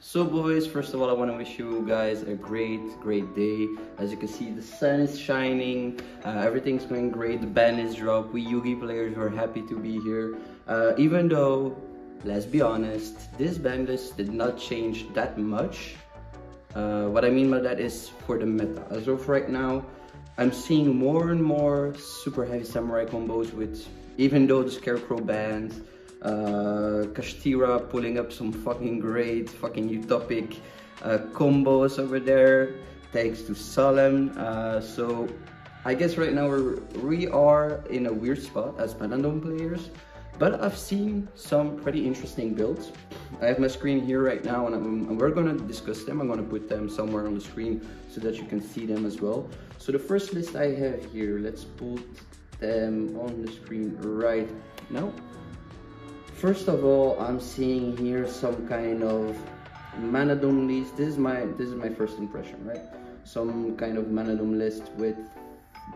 So boys, first of all I want to wish you guys a great day. As you can see, the sun is shining, everything's going great, the ban is dropped, we Yugi players were happy to be here. Even though, let's be honest, this ban list did not change that much. What I mean by that is for the meta. As of right now, I'm seeing more and more super heavy samurai combos with, even though the Scarecrow bans, Kashtira pulling up some fucking great, fucking utopic combos over there, thanks to Solemn. So I guess right now we are in a weird spot as Mannadium players, but I've seen some pretty interesting builds. I have my screen here right now and we're gonna discuss them. I'm gonna put them somewhere on the screen so that you can see them as well. So the first list I have here, let's put them on the screen right now. First of all, I'm seeing here some kind of Mannadome list. This is my first impression, right? Some kind of Mannadome list with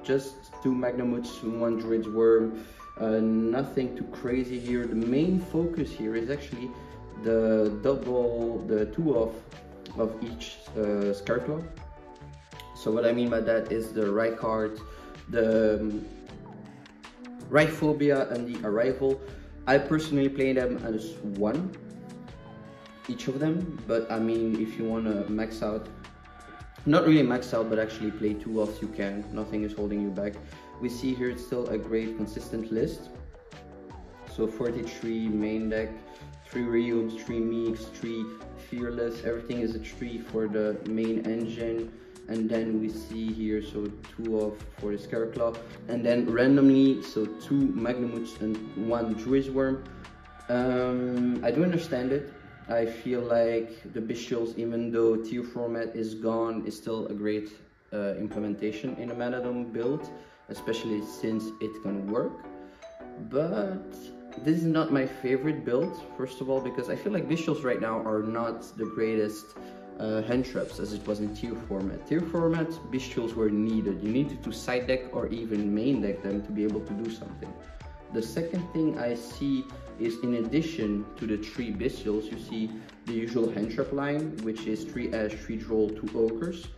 just 2 Magnamuts, 1 Druid's Worm. Nothing too crazy here. The main focus here is actually the 2 of each Scarecrow. So what I mean by that is the Reinhardt, the Rhyphobia, and the Arrival. I personally play them as 1, each of them, but I mean, if you want to max out, not really max out, but actually play 2 offs, you can. Nothing is holding you back. We see here it's still a great consistent list. So 43 main deck, 3 Ryubs, 3 Meeks, 3 Fearless, everything is a 3 for the main engine. And then we see here, so 2 off for the Scarecrow, and then randomly, so 2 Magnamuts and 1 Druid's Worm. I do understand it. I feel like the Bestials, even though tier format is gone, is still a great implementation in a Mannadium build, especially since it can work. But this is not my favorite build, first of all, because I feel like Bestials right now are not the greatest hand traps as it was in tier format. Tier format, Bestials were needed. You needed to side deck or even main deck them to be able to do something. The second thing I see is, in addition to the 3 Bestials, you see the usual hand trap line, which is 3 Ash, 3 Droll, 2 Ogres.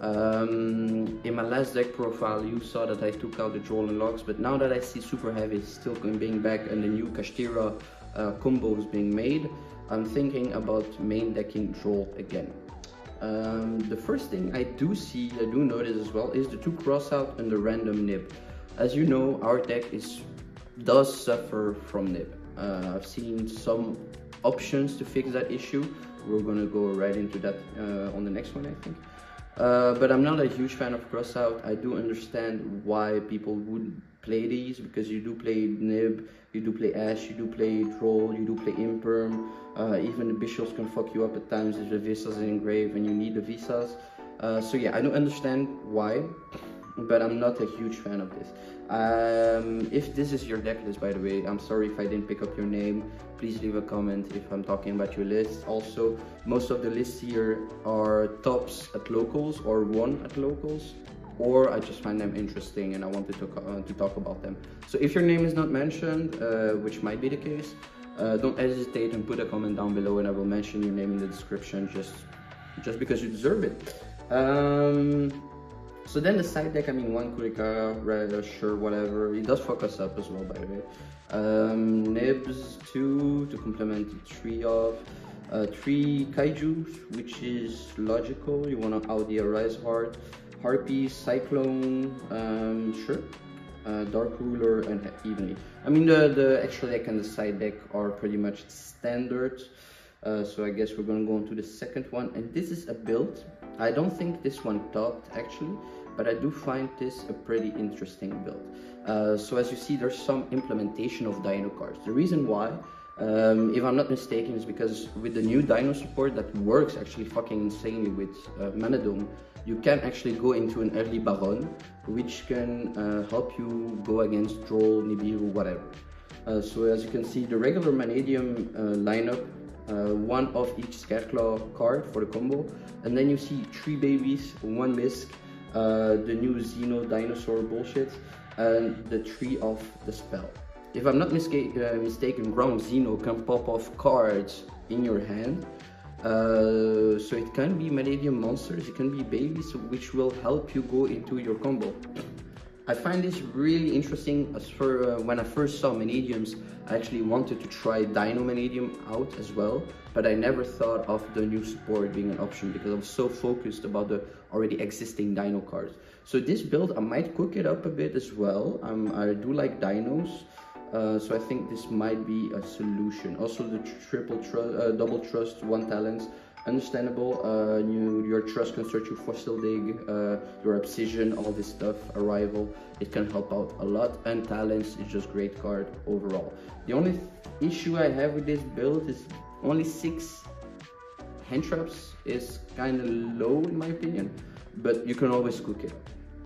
In my last deck profile, you saw that I took out the Droll and Logs, but now that I see Super Heavy still being back and the new Kashtira combos being made, I'm thinking about main decking Droll again. The first thing I do notice as well is the 2 crossout and the random nib. As you know, our deck does suffer from nib. I've seen some options to fix that issue. We're gonna go right into that on the next one, I think. But I'm not a huge fan of crossout. I do understand why people would play these, because you do play nib, you do play Ash, you do play Droll, you do play Imperm. Even the Bestials can fuck you up at times if the Visas are engraved and you need the Visas. So yeah, I don't understand why, but I'm not a huge fan of this. If this is your deck list, by the way, I'm sorry if I didn't pick up your name. Please leave a comment if I'm talking about your list. Also, most of the lists here are tops at locals or 1 at locals, or I just find them interesting and I wanted to talk about them. So if your name is not mentioned, which might be the case, don't hesitate and put a comment down below and I will mention your name in the description just because you deserve it. So then the side deck, I mean, 1 Kurikara, sure, whatever. It does fuck us up as well, by the way. Nibs 2 to complement the 3 of 3 Kaijus, which is logical. You want to Audi a Rise Heart, Harpy, Cyclone, sure. Dark Ruler and Evenly. I mean, the extra deck and the side deck are pretty much standard. So I guess we're gonna go on to the second one, and this is a build. I don't think this one topped actually, but I do find this a pretty interesting build. So as you see, there's some implementation of Dino cards. The reason why, if I'm not mistaken, is because with the new Dino support that works actually fucking insanely with Mannadium, you can actually go into an early Baron, which can help you go against Droll, Nibiru, whatever. So as you can see, the regular Mannadium lineup, 1 of each Scarecrow card for the combo, and then you see 3 babies, 1 Misk, the new Xeno dinosaur bullshit, and the 3 of the spell. If I'm not mistaken, Ground Xeno can pop off cards in your hand. so it can be Mannadium monsters, it can be babies, which will help you go into your combo. I find this really interesting. As for when I first saw Mannadiums, I actually wanted to try Dino Mannadium out as well, but I never thought of the new support being an option because I was so focused about the already existing Dino cards. So this build, I might cook it up a bit as well. I do like Dinos, so I think this might be a solution. Also the double trust, 1 talent. Understandable. Your trust can search you fossil dig, your obsidian, all this stuff, arrival, it can help out a lot, and talents is just great card overall. The only issue I have with this build is only 6 hand traps is kind of low in my opinion, but you can always cook it.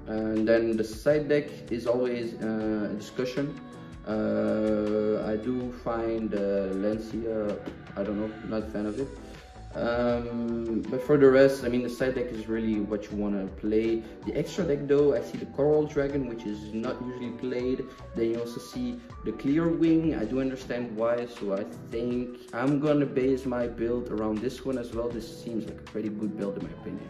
And then the side deck is always a discussion. I do find Lancia, I don't know, not a fan of it. But for the rest, I mean, the side deck is really what you want to play. The extra deck though, I see the Coral Dragon, which is not usually played. Then you also see the Clear Wing. I do understand why, so I think I'm gonna base my build around this one as well. This seems like a pretty good build in my opinion.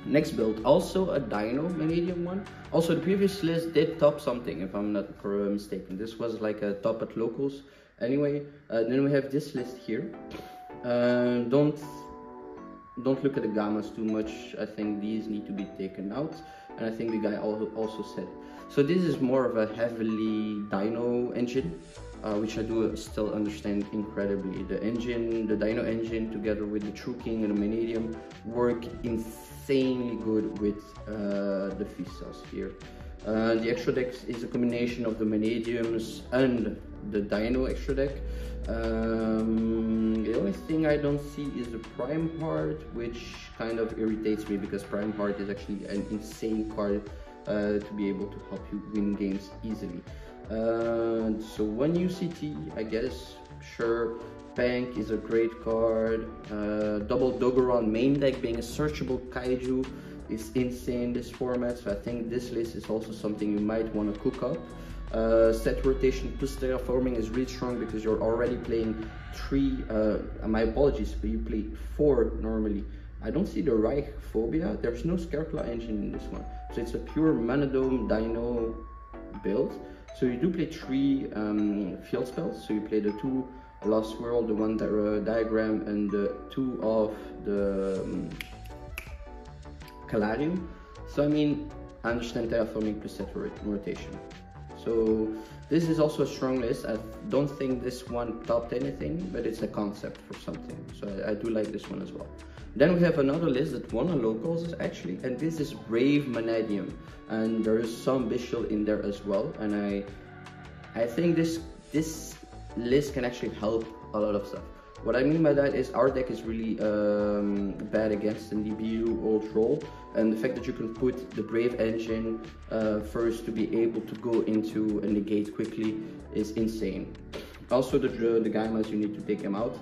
Next build, also a Dino Mannadium one. Also the previous list did top something, if I'm not mistaken. This was like a top at locals. Anyway, then we have this list here. Don't look at the gammas too much. I think these need to be taken out, and I think the guy also said it. So this is more of a heavily Dino engine, which I do still understand incredibly. The Dino engine together with the True King and the Mannadium work insanely good with the feast cells here. The extra deck is a combination of the Mannadiums and the Dino extra deck. The only thing I don't see is the Prime Heart, which kind of irritates me because Prime Heart is actually an insane card to be able to help you win games easily. So 1 UCT, I guess, sure. Bank is a great card. Double Dogoron main deck being a searchable kaiju is insane this format, so I think this list is also something you might want to cook up. Set rotation plus terraforming is really strong because you're already playing 3, my apologies, but you play 4 normally. I don't see the Reich Phobia, there's no Scareclaw engine in this one, so it's a pure Mannadome Dino build. So you do play 3 field spells, so you play the 2 Lost World, the 1 Diagram, and the 2 of the Calarium. So I mean, I understand terraforming plus set rotation. So this is also a strong list. I don't think this one topped anything, but it's a concept for something. So I do like this one as well. Then we have another list that won on locals actually, and this is Brave Mannadium, and there is some Bishul in there as well. And I think this list can actually help a lot of stuff. What I mean by that is our deck is really bad against the DBU old roll, and the fact that you can put the Brave engine first to be able to go into a negate quickly is insane. Also the Gammas, you need to take them out,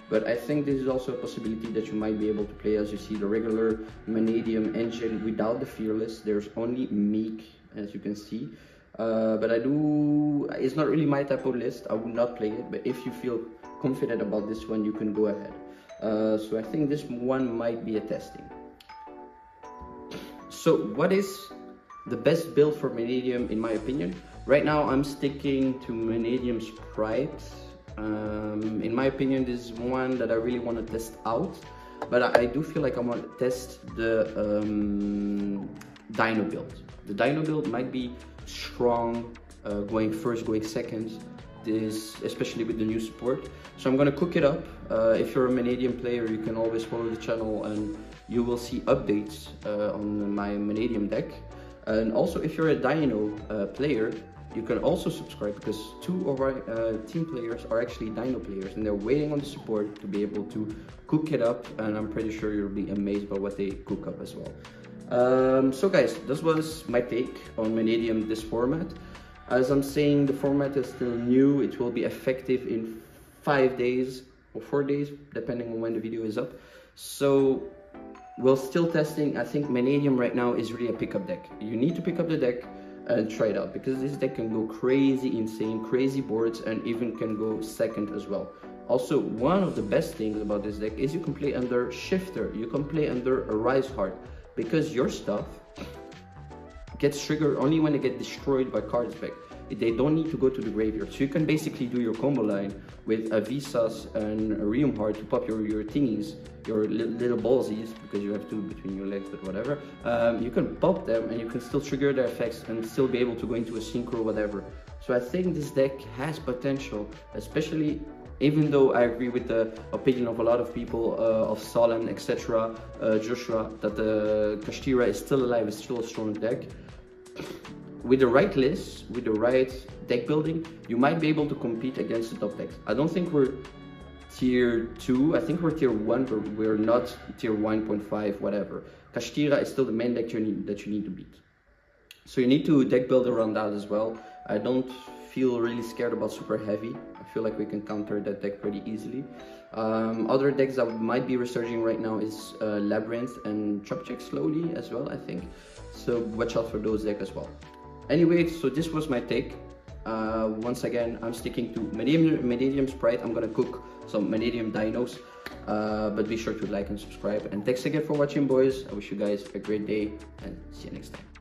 but I think this is also a possibility that you might be able to play. As you see, the regular Mannadium engine without the Fearless. There's only Meek, as you can see. But it's not really my type of list. I would not play it, but if you feel confident about this one, you can go ahead. So I think this one might be a testing. So what is the best build for Mannadium in my opinion? Right now I'm sticking to Mannadium Sprite. In my opinion, this is one that I really want to test out, but I do feel like I want to test the Dino build. The Dino build might be strong, going first, going second, especially with the new support. So I'm gonna cook it up. If you're a Mannadium player, you can always follow the channel and you will see updates on my Mannadium deck. And also, if you're a Dino player, you can also subscribe because 2 of our team players are actually Dino players and they're waiting on the support to be able to cook it up, and I'm pretty sure you'll be amazed by what they cook up as well. So guys, this was my take on Mannadium, this format. As I'm saying, the format is still new. It will be effective in 5 days or 4 days, depending on when the video is up. So we're still testing. I think Mannadium right now is really a pickup deck. You need to pick up the deck and try it out because this deck can go crazy insane, crazy boards, and even can go second as well. Also, one of the best things about this deck is you can play under Shifter, you can play under a Rise Heart, because your stuff gets triggered only when they get destroyed by cards back. They don't need to go to the graveyard. So you can basically do your combo line with a Visas and a Realm Heart to pop your thingies, your little ballsies, because you have two between your legs, but whatever. You can pop them and you can still trigger their effects and still be able to go into a synchro or whatever. So I think this deck has potential, especially even though I agree with the opinion of a lot of people, of Solemn, etc., Joshua, that the Kashtira is still alive, is still a strong deck. With the right list, with the right deck building, you might be able to compete against the top decks. I don't think we're tier 2, I think we're tier 1, but we're not tier 1.5, whatever. Kashtira is still the main deck that you need to beat. So you need to deck build around that as well. I don't feel really scared about super heavy. I feel like we can counter that deck pretty easily. Other decks that might be resurging right now is Labyrinth and Trap Check slowly as well, I think. So watch out for those decks as well. Anyway, so this was my take. Once again, I'm sticking to Mannadium Sprite. I'm gonna cook some Mannadium Dinos. But be sure to like and subscribe. And thanks again for watching, boys. I wish you guys a great day and see you next time.